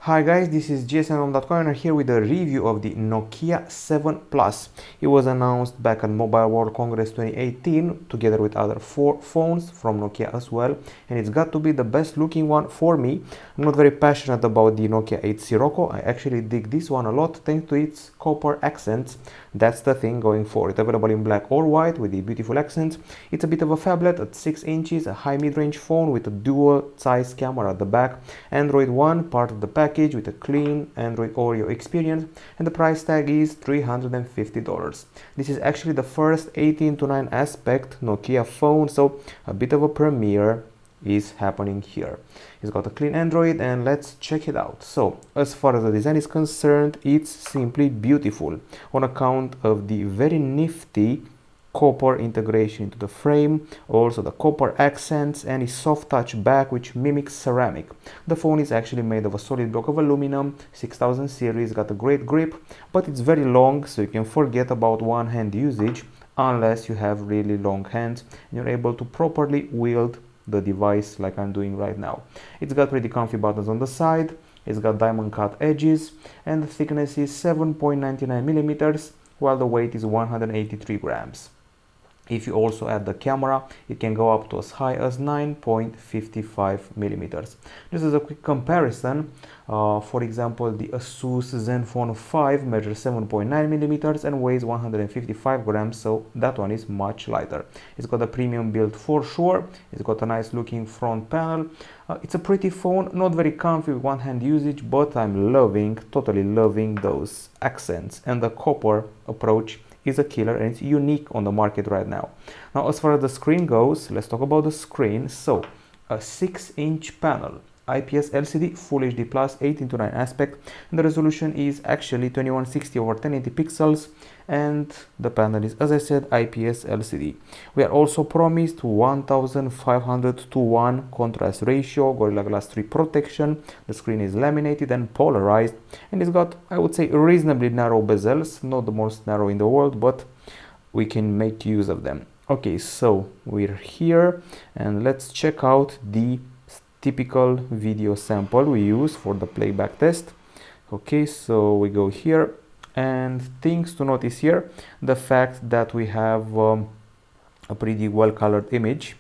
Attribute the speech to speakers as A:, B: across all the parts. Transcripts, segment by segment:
A: Hi guys, this is gsnhome.com and here with a review of the Nokia 7 Plus. It was announced back at Mobile World Congress 2018 together with other 4 phones from Nokia as well, and it's got to be the best looking one for me. I'm not very passionate about the Nokia 8 Sirocco. I actually dig this one a lot thanks to its copper accents. That's the thing going for it. Available in black or white with the beautiful accents. It's a bit of a phablet at 6 inches, a high mid-range phone with a dual Zeiss camera at the back, Android One part of the package with a clean Android Oreo experience, and the price tag is $350. This is actually the first 18:9 aspect Nokia phone, so a bit of a premiere is happening here. It's got a clean Android and let's check it out. So as far as the design is concerned, it's simply beautiful on account of the very nifty copper integration into the frame, also the copper accents and a soft touch back which mimics ceramic. The phone is actually made of a solid block of aluminum, 6000 series, got a great grip, but it's very long, so you can forget about one hand usage unless you have really long hands and you're able to properly wield the device like I'm doing right now. It's got pretty comfy buttons on the side, it's got diamond cut edges, and the thickness is 7.99 millimeters while the weight is 183 grams. If you also add the camera, it can go up to as high as 9.55 millimeters. Just as a quick comparison, for example, the Asus Zenfone 5 measures 7.9 millimeters and weighs 155 grams, so that one is much lighter. It's got a premium build for sure. It's got a nice looking front panel. It's a pretty phone, not very comfy with one hand usage, but I'm totally loving those accents, and the copper approach is a killer and it's unique on the market right now. Now as far as the screen goes, let's talk about the screen. So a 6-inch panel, IPS LCD, Full HD Plus, 18:9 aspect, and the resolution is actually 2160 over 1080 pixels, and the panel is, as I said, IPS LCD. We are also promised 1500:1 contrast ratio, Gorilla Glass 3 protection. The screen is laminated and polarized, and it's got, I would say, reasonably narrow bezels, not the most narrow in the world, but we can make use of them. Okay, so we're here and let's check out the typical video sample we use for the playback test. Okay, so we go here, and things to notice here: the fact that we have a pretty well colored image,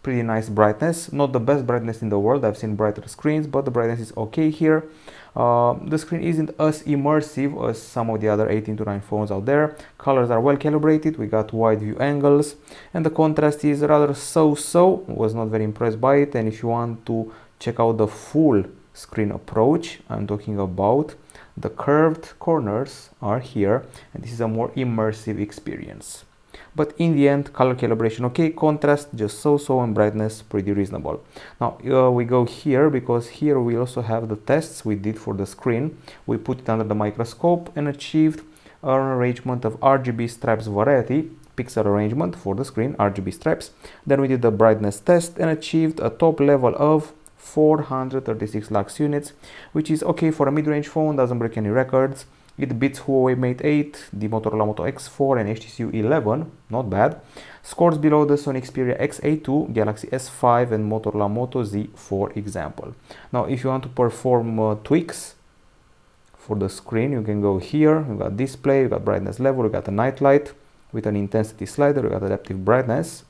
A: pretty nice brightness, not the best brightness in the world. I've seen brighter screens, but the brightness is okay here. The screen isn't as immersive as some of the other 18:9 phones out there. Colors are well calibrated, we got wide view angles, and the contrast is rather so-so. Was not very impressed by it. And if you want to check out the full screen approach, I'm talking about the curved corners are here, and this is a more immersive experience. But in the end, color calibration okay, contrast just so-so, and brightness pretty reasonable. Now we go here because here we also have the tests we did for the screen. We put it under the microscope and achieved an arrangement of RGB stripes variety, pixel arrangement for the screen, RGB stripes. Then we did the brightness test and achieved a top level of 436 lux units, which is okay for a mid-range phone, doesn't break any records. It beats Huawei Mate 8, the Motorola Moto X4 and HTC U11, not bad. Scores below the Sony Xperia X-A2, Galaxy S5 and Motorola Moto Z, for example. Now if you want to perform tweaks for the screen, you can go here. You got display, you got brightness level, you got a night light with an intensity slider, you got adaptive brightness,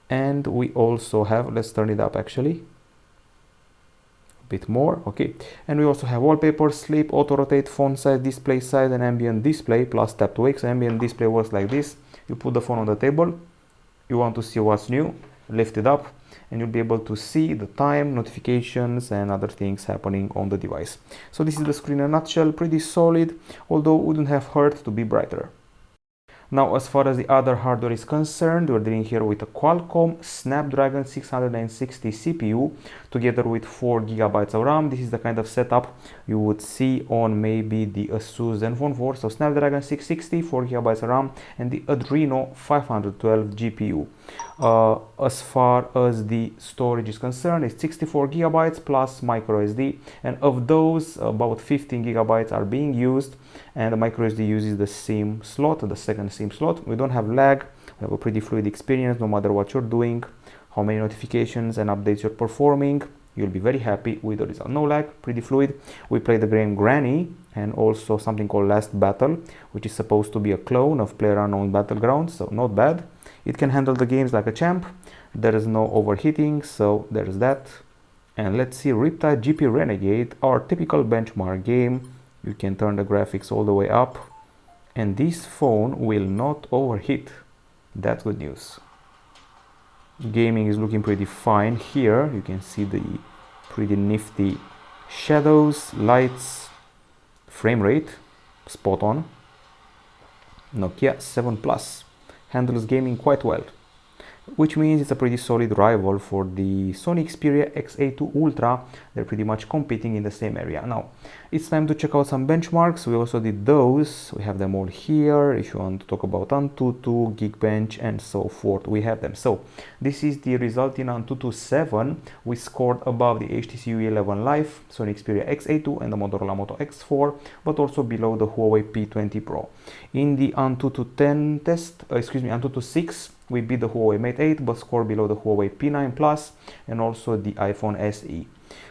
A: and we also have, let's turn it up actually bit more, okay, and we also have wallpaper, sleep, auto rotate, font size, display size, and ambient display plus tap to wake. So ambient display works like this: you put the phone on the table, you want to see what's new, lift it up, and you'll be able to see the time, notifications, and other things happening on the device. So this is the screen in a nutshell, pretty solid, although wouldn't have hurt to be brighter. Now as far as the other hardware is concerned, we're dealing here with a Qualcomm Snapdragon 660 CPU together with 4 GB of RAM. This is the kind of setup you would see on maybe the Asus Zenfone 4. So Snapdragon 660, 4 GB of RAM, and the Adreno 512 GPU. As far as the storage is concerned, it's 64 GB plus micro SD, and of those about 15 GB are being used, and the micro SD uses the SIM slot, the second SIM slot. We don't have lag, we have a pretty fluid experience no matter what you're doing, how many notifications and updates you're performing. you'll be very happy with the result. No lag, pretty fluid. We played the game Granny and also something called Last Battle, which is supposed to be a clone of PlayerUnknown Battlegrounds, so not bad. It can handle the games like a champ. There is no overheating, so there's that. And let's see Riptide GP Renegade, our typical benchmark game. You can turn the graphics all the way up, and this phone will not overheat. That's good news. Gaming is looking pretty fine here. You can see the pretty nifty shadows, lights, frame rate, spot on. Nokia 7 Plus handles gaming quite well, which means it's a pretty solid rival for the Sony Xperia XA2 Ultra. They're pretty much competing in the same area. Now, it's time to check out some benchmarks. We also did those. We have them all here. If you want to talk about Antutu, Geekbench, and so forth, we have them. So, this is the result in Antutu 7. We scored above the HTC U11 Live, Sony Xperia XA2, and the Motorola Moto X4, but also below the Huawei P20 Pro. In the Antutu 10 test, Antutu 6, we beat the Huawei Mate 8 but scored below the Huawei P9 Plus and also the iPhone SE.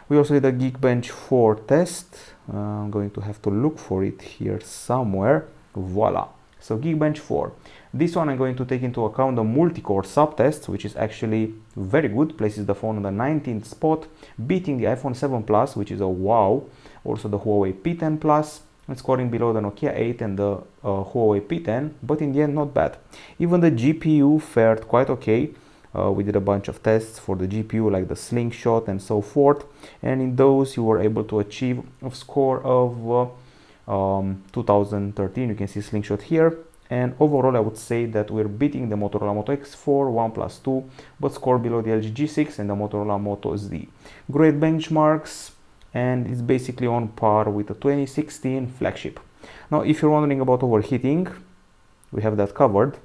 A: We also did a Geekbench 4 test. I'm going to have to look for it here somewhere. Voila. So Geekbench 4. This one I'm going to take into account the multi-core subtest, which is actually very good. Places the phone on the 19th spot, beating the iPhone 7 Plus, which is a wow. Also the Huawei P10 Plus, and scoring below the Nokia 8 and the Huawei P10, but in the end not bad. Even the GPU fared quite okay. We did a bunch of tests for the GPU like the slingshot and so forth, and in those you were able to achieve a score of 2013. You can see slingshot here, and overall I would say that we're beating the Motorola Moto X4 1 + 2, but score below the LG G6 and the Motorola Moto Z. Great benchmarks, and it's basically on par with the 2016 flagship. Now, if you're wondering about overheating, we have that covered.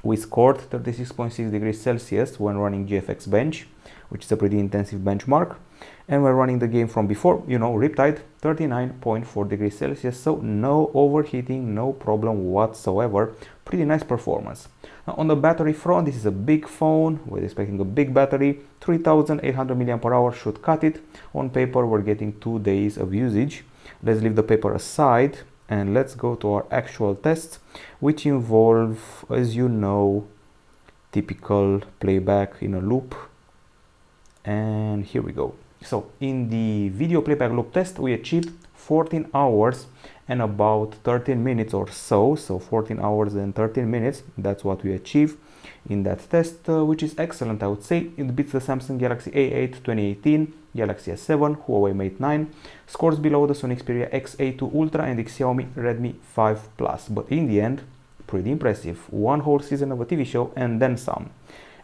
A: We scored 36.6 degrees Celsius when running GFX Bench, which is a pretty intensive benchmark. And we're running the game from before, you know, Riptide, 39.4 degrees Celsius. So no overheating, no problem whatsoever. Pretty nice performance. Now, on the battery front, this is a big phone. We're expecting a big battery. 3800 mAh should cut it. On paper, we're getting 2 days of usage. Let's leave the paper aside and let's go to our actual tests, which involve, as you know, typical playback in a loop. And here we go. So in the video playback loop test, we achieved 14 hours and about 13 minutes or so. So 14 hours and 13 minutes, that's what we achieved in that test, which is excellent, I would say. It beats the Samsung Galaxy A8 2018, Galaxy S7, Huawei Mate 9, scores below the Sony Xperia XA2 Ultra and the Xiaomi Redmi 5 Plus. But in the end, pretty impressive. One whole season of a TV show and then some.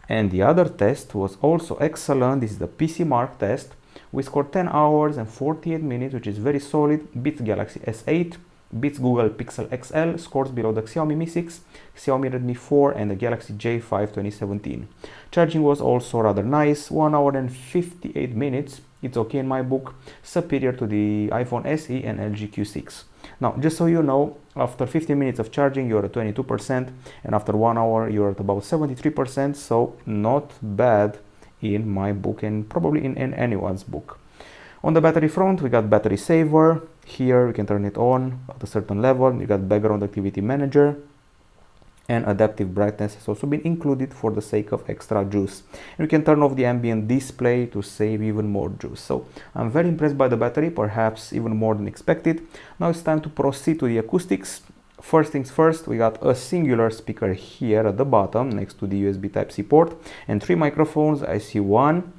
A: And the other test was also excellent. This is the PC Mark test. We scored 10 hours and 48 minutes, which is very solid. Beats Galaxy S8, beats Google Pixel XL, scores below the Xiaomi Mi 6, Xiaomi Redmi 4 and the Galaxy J5 2017. Charging was also rather nice, 1 hour and 58 minutes. It's okay in my book, superior to the iPhone SE and LG Q6. Now, just so you know, after 15 minutes of charging, you're at 22%, and after 1 hour, you're at about 73%, so not bad in my book and probably in anyone's book. On the battery front, we got battery saver. Here we can turn it on at a certain level. You got background activity manager, and adaptive brightness has also been included for the sake of extra juice. And we can turn off the ambient display to save even more juice. So I'm very impressed by the battery, perhaps even more than expected. Now it's time to proceed to the acoustics. First things first, we got a singular speaker here at the bottom next to the USB Type-C port and 3 microphones. I see one.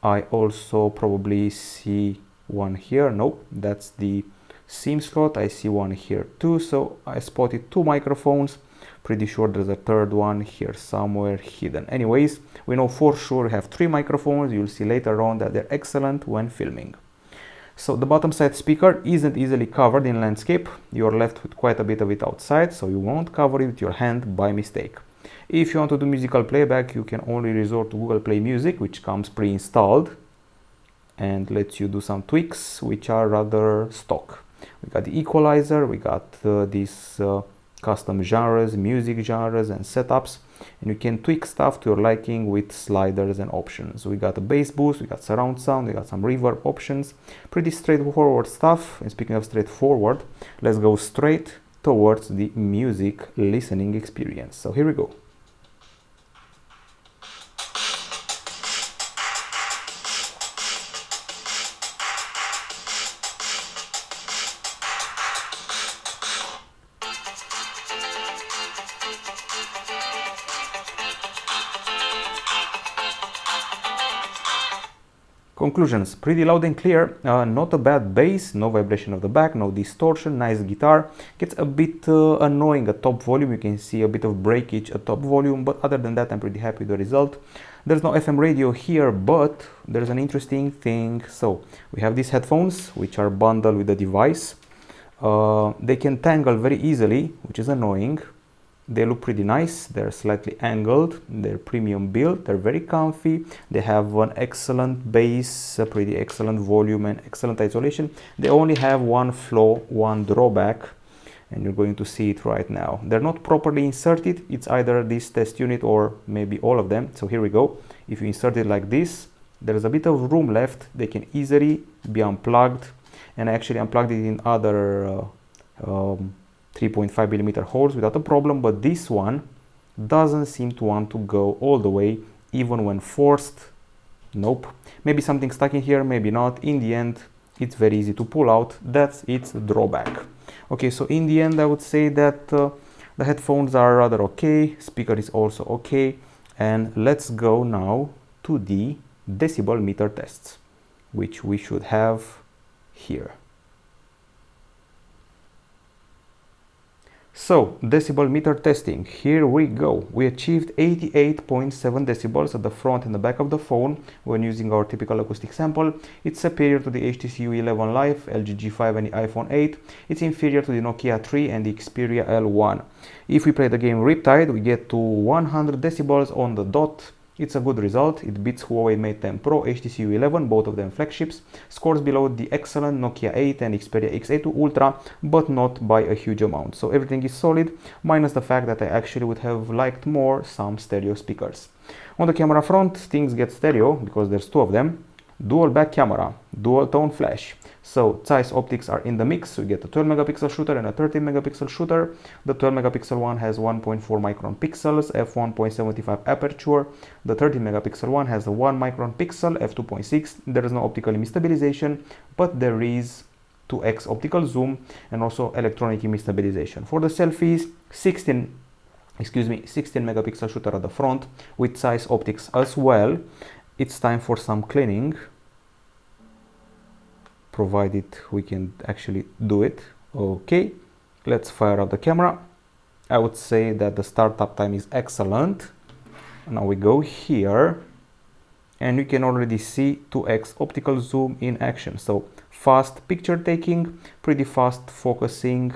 A: I also probably see one here. Nope, that's the SIM slot. I see one here too. So I spotted 2 microphones. Pretty sure there's a third one here somewhere hidden. Anyways, we know for sure we have 3 microphones. You'll see later on that they're excellent when filming. So the bottom side speaker isn't easily covered in landscape. You're left with quite a bit of it outside, so you won't cover it with your hand by mistake. If you want to do musical playback, you can only resort to Google Play Music, which comes pre-installed and lets you do some tweaks, which are rather stock. We got the equalizer, we got these custom genres, music genres and setups. and you can tweak stuff to your liking with sliders and options. We got a bass boost, we got surround sound, we got some reverb options. Pretty straightforward stuff. And speaking of straightforward, let's go straight towards the music listening experience. So here we go. Conclusions: pretty loud and clear, not a bad bass, no vibration of the back, no distortion, nice guitar. Gets a bit annoying at top volume, you can see a bit of breakage at top volume, but other than that I'm pretty happy with the result. There's no FM radio here, but there's an interesting thing. So we have these headphones which are bundled with the device. They can tangle very easily, which is annoying. They look pretty nice, they're slightly angled, they're premium built, they're very comfy, they have an excellent bass, a pretty excellent volume and excellent isolation. They only have one flaw, one drawback, and you're going to see it right now. They're not properly inserted. It's either this test unit or maybe all of them. So here we go. If you insert it like this, there's a bit of room left. They can easily be unplugged, and I actually unplugged it in other 3.5mm holes without a problem, but this one doesn't seem to want to go all the way, even when forced. Nope. Maybe something stuck in here, maybe not. In the end, it's very easy to pull out. That's its drawback. Okay, so in the end, I would say that the headphones are rather okay. Speaker is also okay. And let's go now to the decibel meter tests, which we should have here. So, decibel meter testing, here we go. We achieved 88.7 decibels at the front and the back of the phone when using our typical acoustic sample. It's superior to the HTC U11 Live, LG G5 and the iPhone 8. It's inferior to the Nokia 3 and the Xperia L1. If we play the game Riptide, we get to 100 decibels on the dot. It's a good result. It beats Huawei Mate 10 Pro, HTC U11, both of them flagships. Scores below the excellent Nokia 8 and Xperia X82 Ultra, but not by a huge amount. So everything is solid, minus the fact that I actually would have liked more some stereo speakers. On the camera front, things get stereo because there's two of them. Dual back camera, dual tone flash. So Zeiss optics are in the mix. We get a 12 megapixel shooter and a 13 megapixel shooter. The 12 megapixel one has 1.4 micron pixels, f1.75 aperture. The 13 megapixel one has a 1 micron pixel, f2.6. There is no optical image stabilization, but there is 2x optical zoom and also electronic image stabilization. For the selfies, 16 megapixel shooter at the front with Zeiss optics as well. It's time for some cleaning, provided we can actually do it. Okay, let's fire up the camera. I would say that the startup time is excellent. Now we go here and you can already see 2x optical zoom in action. So fast picture taking, pretty fast focusing,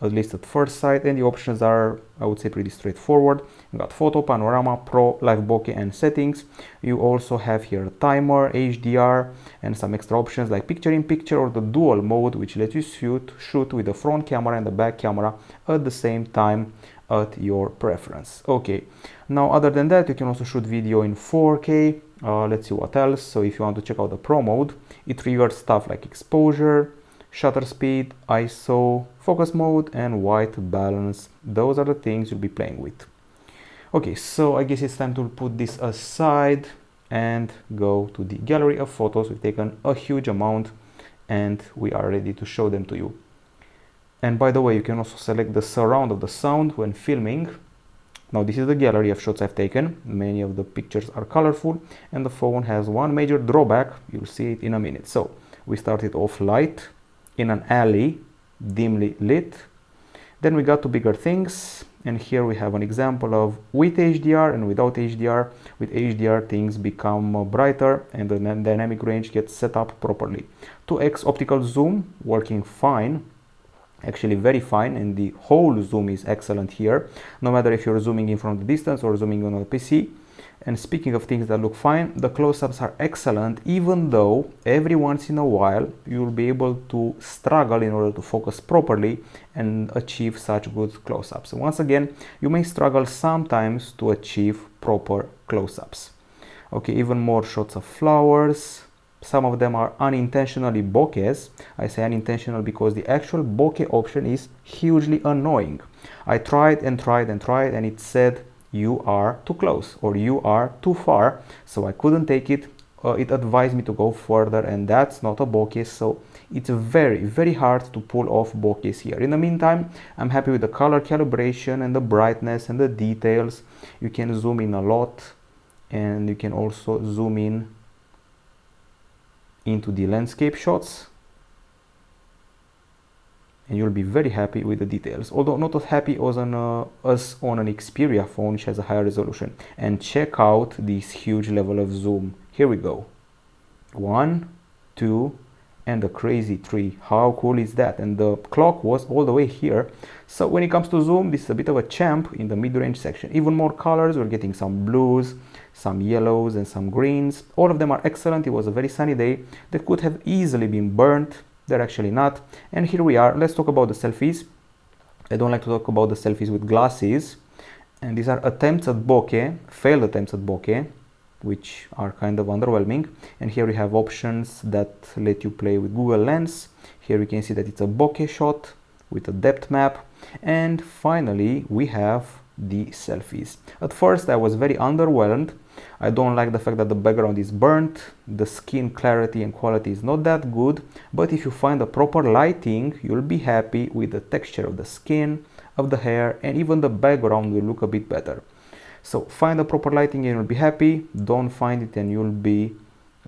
A: at least at first sight, and the options are, I would say, pretty straightforward. You got photo, panorama, pro, live bokeh and settings. You also have here a timer, HDR, and some extra options like picture in picture or the dual mode, which lets you shoot with the front camera and the back camera at the same time at your preference. Okay, now other than that, you can also shoot video in 4K. Let's see what else. So if you want to check out the pro mode, it triggers stuff like exposure, shutter speed, ISO, focus mode, and white balance. Those are the things you'll be playing with. Okay, so I guess it's time to put this aside and go to the gallery of photos. We've taken a huge amount and we are ready to show them to you. And by the way, you can also select the surround of the sound when filming. Now this is the gallery of shots I've taken. Many of the pictures are colorful and the phone has one major drawback. You'll see it in a minute. So we started off light in an alley, dimly lit. Then we got to bigger things, and here we have an example of with HDR and without HDR. With HDR things become brighter and the dynamic range gets set up properly. 2x optical zoom working fine, actually very fine, and the whole zoom is excellent here, no matter if you're zooming in from the distance or zooming on a PC. And speaking of things that look fine, the close-ups are excellent, even though every once in a while you'll be able to struggle in order to focus properly and achieve such good close-ups. Once again, you may struggle sometimes to achieve proper close-ups. Okay, even more shots of flowers. Some of them are unintentionally bokehs. I say unintentional because the actual bokeh option is hugely annoying. I tried and tried and tried, and it said you are too close or you are too far, so I couldn't take it. It advised me to go further, and that's not a bokeh, so it's very hard to pull off bokehs here. In the meantime, I'm happy with the color calibration and the brightness and the details. You can zoom in a lot, and you can also zoom in into the landscape shots, and you'll be very happy with the details, although not as happy as on an Xperia phone, which has a higher resolution. And check out this huge level of zoom. Here we go, 1, 2, and a crazy 3. How cool is that? And the clock was all the way here, so when it comes to zoom, this is a bit of a champ in the mid-range section. Even more colors, we're getting some blues, some yellows, and some greens. All of them are excellent. It was a very sunny day that could have easily been burnt. They're actually not. And here we are. Let's talk about the selfies. I don't like to talk about the selfies with glasses, and these are attempts at bokeh, failed attempts at bokeh, which are kind of underwhelming. And here we have options that let you play with Google Lens. Here we can see that it's a bokeh shot with a depth map. And finally we have the selfies. At first I was very underwhelmed. I don't like the fact that the background is burnt, the skin clarity and quality is not that good, but if you find the proper lighting, you'll be happy with the texture of the skin, of the hair, and even the background will look a bit better. So find the proper lighting and you'll be happy. Don't find it and you'll be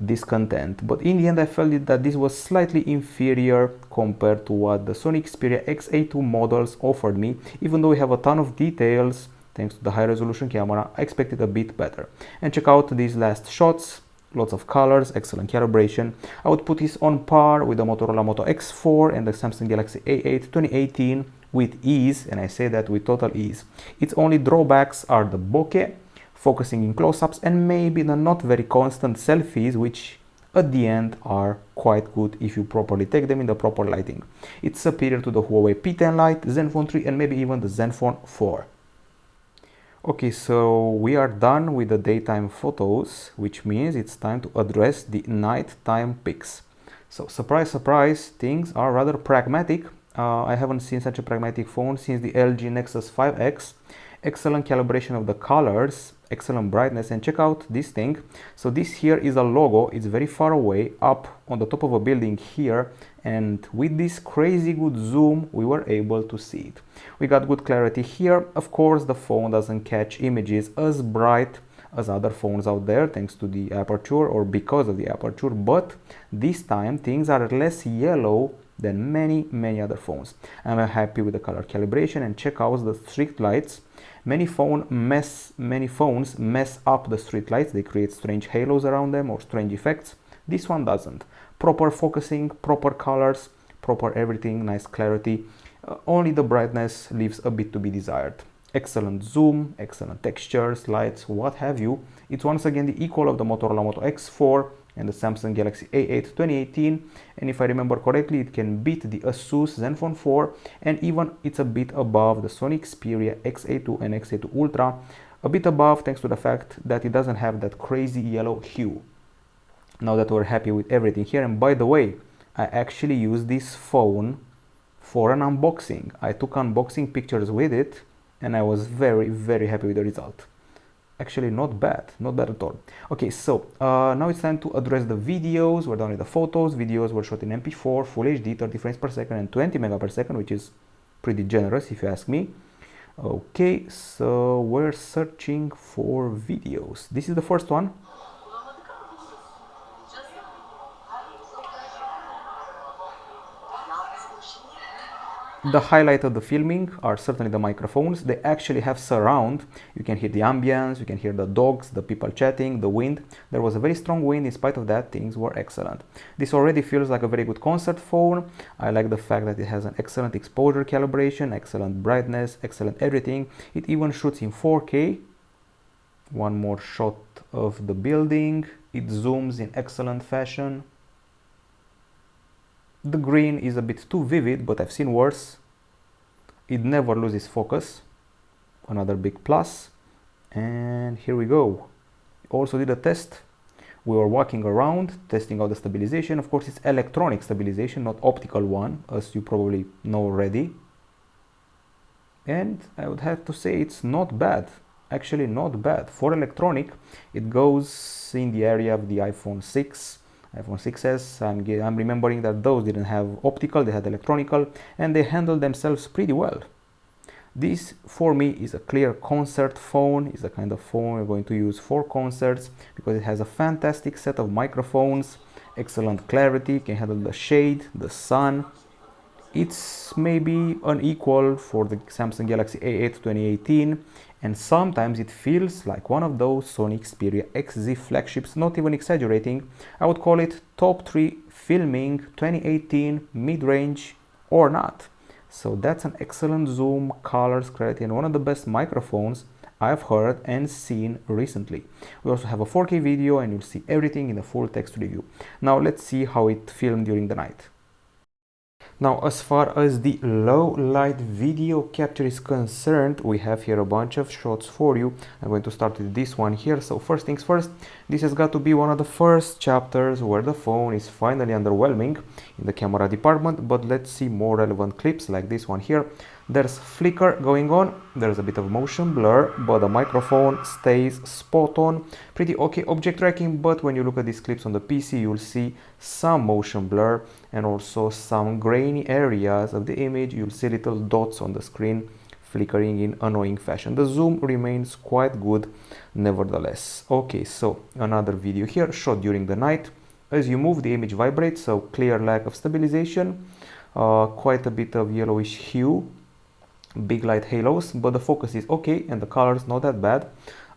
A: discontent. But in the end I felt that this was slightly inferior compared to what the Sony Xperia XA2 models offered me. Even though we have a ton of details, thanks to the high resolution camera, I expected a bit better. And check out these last shots, lots of colors, excellent calibration. I would put this on par with the Motorola Moto X4 and the Samsung Galaxy A8 2018 with ease, and I say that with total ease. Its only drawbacks are the bokeh, focusing in close-ups, and maybe the not very constant selfies, which at the end are quite good if you properly take them in the proper lighting. It's superior to the Huawei P10 Lite, Zenfone 3, and maybe even the Zenfone 4. Okay, so we are done with the daytime photos, which means it's time to address the nighttime pics. So surprise, surprise, things are rather pragmatic. I haven't seen such a pragmatic phone since the LG Nexus 5X. Excellent calibration of the colors, excellent brightness, and check out this thing. So this here is a logo. It's very far away, up on the top of a building here, and with this crazy good zoom we were able to see it. We got good clarity here. Of course the phone doesn't catch images as bright as other phones out there thanks to the aperture or because of the aperture, but this time things are less yellow than many other phones. I'm happy with the color calibration, and check out the street lights. Many phones mess up the street lights. They create strange halos around them or strange effects. This one doesn't. Proper focusing, proper colors, proper everything, nice clarity. Only the brightness leaves a bit to be desired. Excellent zoom, excellent textures, lights, what have you. It's once again the equal of the Motorola Moto X4 and the Samsung Galaxy A8 2018, and if I remember correctly, it can beat the Asus Zenfone 4, and even it's a bit above the Sony Xperia XA2 and XA2 Ultra, a bit above thanks to the fact that it doesn't have that crazy yellow hue. Now that we're happy with everything here, and by the way, I actually used this phone for an unboxing. I took unboxing pictures with it, and I was very happy with the result. Actually not bad at all. Okay, so now it's time to address the videos. We're done with the photos. Videos were shot in MP4, Full HD, 30 frames per second and 20 mega per second, which is pretty generous if you ask me. Okay, so we're searching for videos. This is the first one. The highlight of the filming are certainly the microphones. They actually have surround. You can hear the ambience, you can hear the dogs, the people chatting, the wind. There was a very strong wind. In spite of that, things were excellent. This already feels like a very good concert phone. I like the fact that it has an excellent exposure calibration, excellent brightness, excellent everything. It even shoots in 4K. One more shot of the building. It zooms in excellent fashion. The green is a bit too vivid, but I've seen worse. It never loses focus, another big plus. And here we go. Also did a test. We were walking around testing out the stabilization. Of course, it's electronic stabilization, not optical one, as you probably know already. And I would have to say it's not bad. Actually not bad. For electronic, it goes in the area of the iPhone 6, iPhone 6s. I'm remembering that those didn't have optical, they had electronical, and they handled themselves pretty well. This for me is a clear concert phone. It's the kind of phone we're going to use for concerts because it has a fantastic set of microphones, excellent clarity, can handle the shade, the sun. It's maybe unequal for the Samsung Galaxy A8 2018, and sometimes it feels like one of those Sony Xperia XZ flagships, not even exaggerating. I would call it top 3 filming 2018 mid-range or not. So that's an excellent zoom, colors, clarity, and one of the best microphones I've heard and seen recently. We also have a 4K video and you'll see everything in a full text review. Now let's see how it filmed during the night. Now, as far as the low light video capture is concerned, we have here a bunch of shots for you. I'm going to start with this one here. So first things first, this has got to be one of the first chapters where the phone is finally underwhelming in the camera department, but let's see more relevant clips like this one here. There's flicker going on, there's a bit of motion blur, but the microphone stays spot on. Pretty okay object tracking, but when you look at these clips on the PC, you'll see some motion blur and also some grainy areas of the image. You'll see little dots on the screen flickering in annoying fashion. The zoom remains quite good nevertheless. Okay, so another video here shot during the night. As you move, the image vibrates, so clear lack of stabilization, quite a bit of yellowish hue, big light halos, but the focus is okay and the colors not that bad.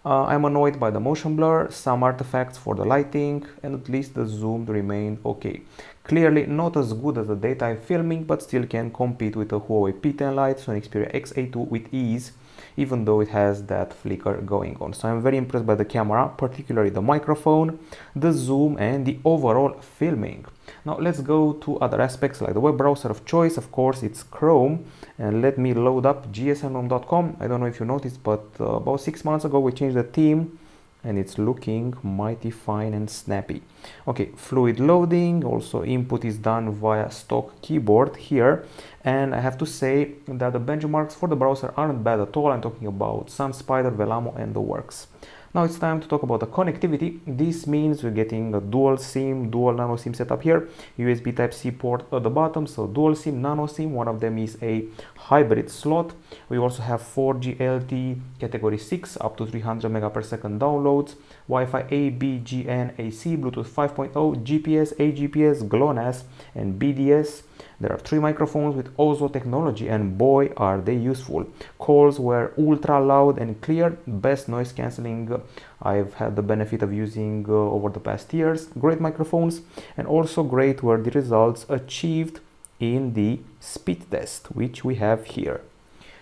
A: I'm annoyed by the motion blur, some artifacts for the lighting, and at least the zoom remained okay. Clearly not as good as the daytime filming, but still can compete with the Huawei P10 Lite, Sony Xperia XA2 with ease, even though it has that flicker going on. So I'm very impressed by the camera, particularly the microphone, the zoom, and the overall filming. Now let's go to other aspects like the web browser of choice. Of course, it's Chrome, and let me load up gsmrom.com. I don't know if you noticed, but about 6 months ago we changed the theme and it's looking mighty fine and snappy. Okay, fluid loading, also input is done via stock keyboard here, and I have to say that the benchmarks for the browser aren't bad at all. I'm talking about SunSpider, Velamo, and the works. Now it's time to talk about the connectivity. This means we're getting a dual SIM, dual nano SIM setup here, USB Type-C port at the bottom, so dual SIM, nano SIM. One of them is a hybrid slot. We also have 4G LTE category 6 up to 300 megabits downloads, Wi-Fi A, B, GN, AC, Bluetooth 5.0, GPS, AGPS, GLONASS, and BDS. There are 3 microphones with Ozo technology, and boy are they useful. Calls were ultra loud and clear, best noise cancelling I've had the benefit of using over the past years. Great microphones, and also great were the results achieved in the speed test, which we have here.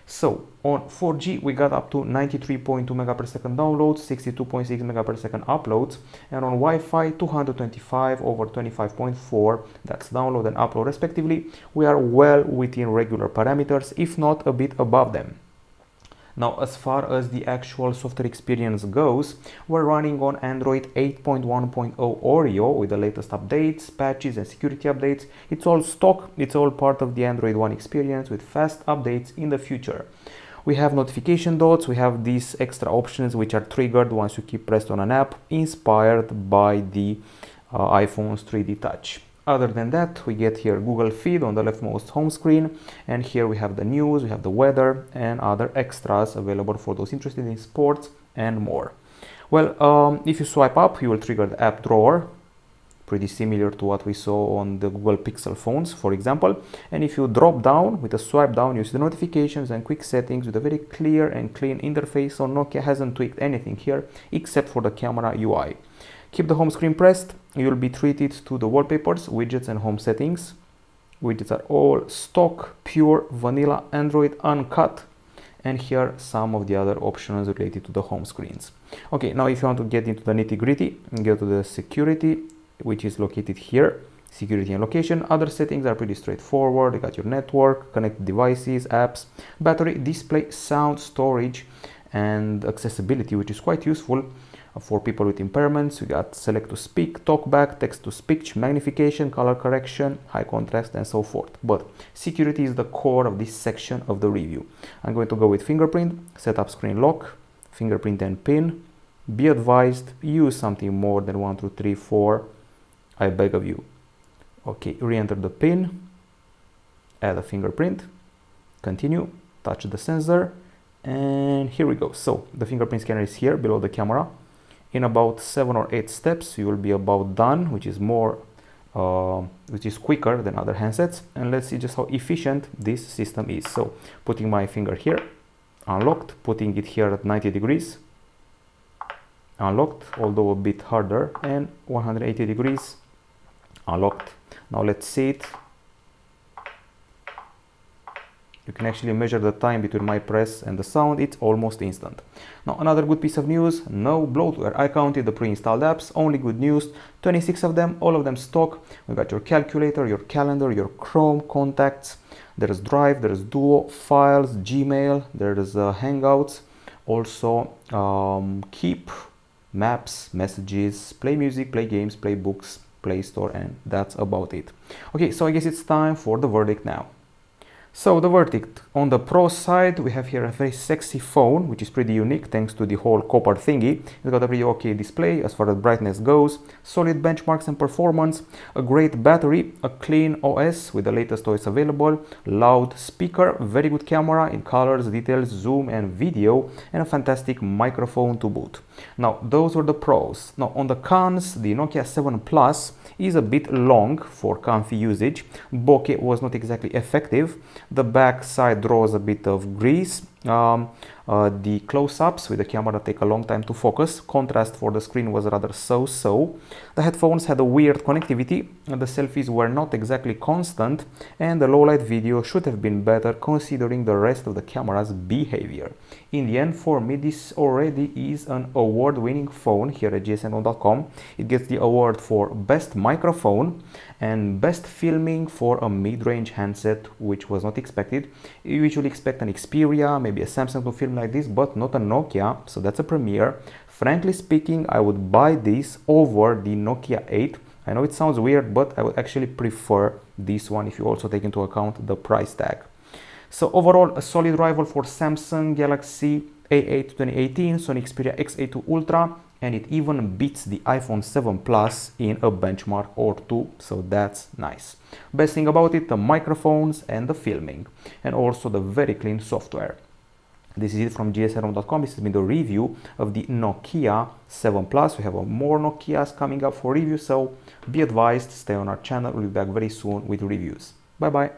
A: So on 4G we got up to 93.2 megabits downloads, 62.6 megabits uploads, and on Wi-Fi 225 over 25.4, that's download and upload respectively. We are well within regular parameters, if not a bit above them. Now, as far as the actual software experience goes, we're running on Android 8.1.0 Oreo with the latest updates, patches, and security updates. It's all stock, it's all part of the Android One experience with fast updates in the future. We have notification dots, we have these extra options which are triggered once you keep pressed on an app, inspired by the iPhone's 3D Touch. Other than that, we get here Google Feed on the leftmost home screen, and here we have the news, we have the weather, and other extras available for those interested in sports and more. Well, if you swipe up, you will trigger the app drawer, pretty similar to what we saw on the Google Pixel phones, for example. And if you drop down with a swipe down, you see the notifications and quick settings with a very clear and clean interface. So Nokia hasn't tweaked anything here except for the camera UI. Keep the home screen pressed, you'll be treated to the wallpapers, widgets, and home settings. Widgets are all stock, pure, vanilla, Android uncut. and here some of the other options related to the home screens. Okay, now if you want to get into the nitty-gritty, go to the security, which is located here, security and location. Other settings are pretty straightforward. You got your network, connected devices, apps, battery, display, sound, storage, and accessibility, which is quite useful for people with impairments. We got select to speak, talk back, text to speech, magnification, color correction, high contrast, and so forth. But security is the core of this section of the review. I'm going to go with fingerprint, set up screen lock, fingerprint and pin. Be advised, use something more than 1, 2, 3, 4, I beg of you. Okay, re-enter the pin, add a fingerprint, continue, touch the sensor, and here we go. So the fingerprint scanner is here below the camera. In about 7 or 8 steps, you will be about done, which is quicker than other handsets. And let's see just how efficient this system is. So putting my finger here, unlocked, putting it here at 90 degrees, unlocked, although a bit harder, and 180 degrees, unlocked. Now let's see it. You can actually measure the time between my press and the sound. It's almost instant. Now another good piece of news, no bloatware. I counted the pre-installed apps, only good news, 26 of them, all of them stock. We got your calculator, your calendar, your Chrome, contacts, there's Drive, there's Duo, Files, Gmail, there's Hangouts, also Keep, Maps, Messages, Play Music, Play Games, Play Books, Play Store, and that's about it. Okay, so I guess it's time for the verdict now. So the verdict, on the Pro side, we have here a very sexy phone, which is pretty unique thanks to the whole copper thingy. It's got a pretty okay display as far as brightness goes, solid benchmarks and performance, a great battery, a clean OS with the latest OS available, loud speaker, very good camera in colors, details, zoom and video, and a fantastic microphone to boot. Now those were the pros. Now on the cons, the Nokia 7 Plus is a bit long for comfy usage. Bokeh was not exactly effective. The back side draws a bit of grease. The close-ups with the camera take a long time to focus. Contrast for the screen was rather so-so. The headphones had a weird connectivity. The selfies were not exactly constant, and the low-light video should have been better considering the rest of the camera's behavior. In the end, for me, this already is an award-winning phone here at gsm.com. It gets the award for best microphone and best filming for a mid-range handset, which was not expected. You usually expect an Xperia, maybe a Samsung to film like this, but not a Nokia, so that's a premiere. Frankly speaking, I would buy this over the Nokia 8. I know it sounds weird, but I would actually prefer this one if you also take into account the price tag. So overall, a solid rival for Samsung Galaxy A8 2018, Sony Xperia X82 Ultra, and it even beats the iPhone 7 Plus in a benchmark or two, so that's nice. Best thing about it, the microphones and the filming, and also the very clean software. This is it from gsm.com. This has been the review of the Nokia 7 Plus. We have more Nokias coming up for review, so be advised, stay on our channel. We'll be back very soon with reviews. Bye bye.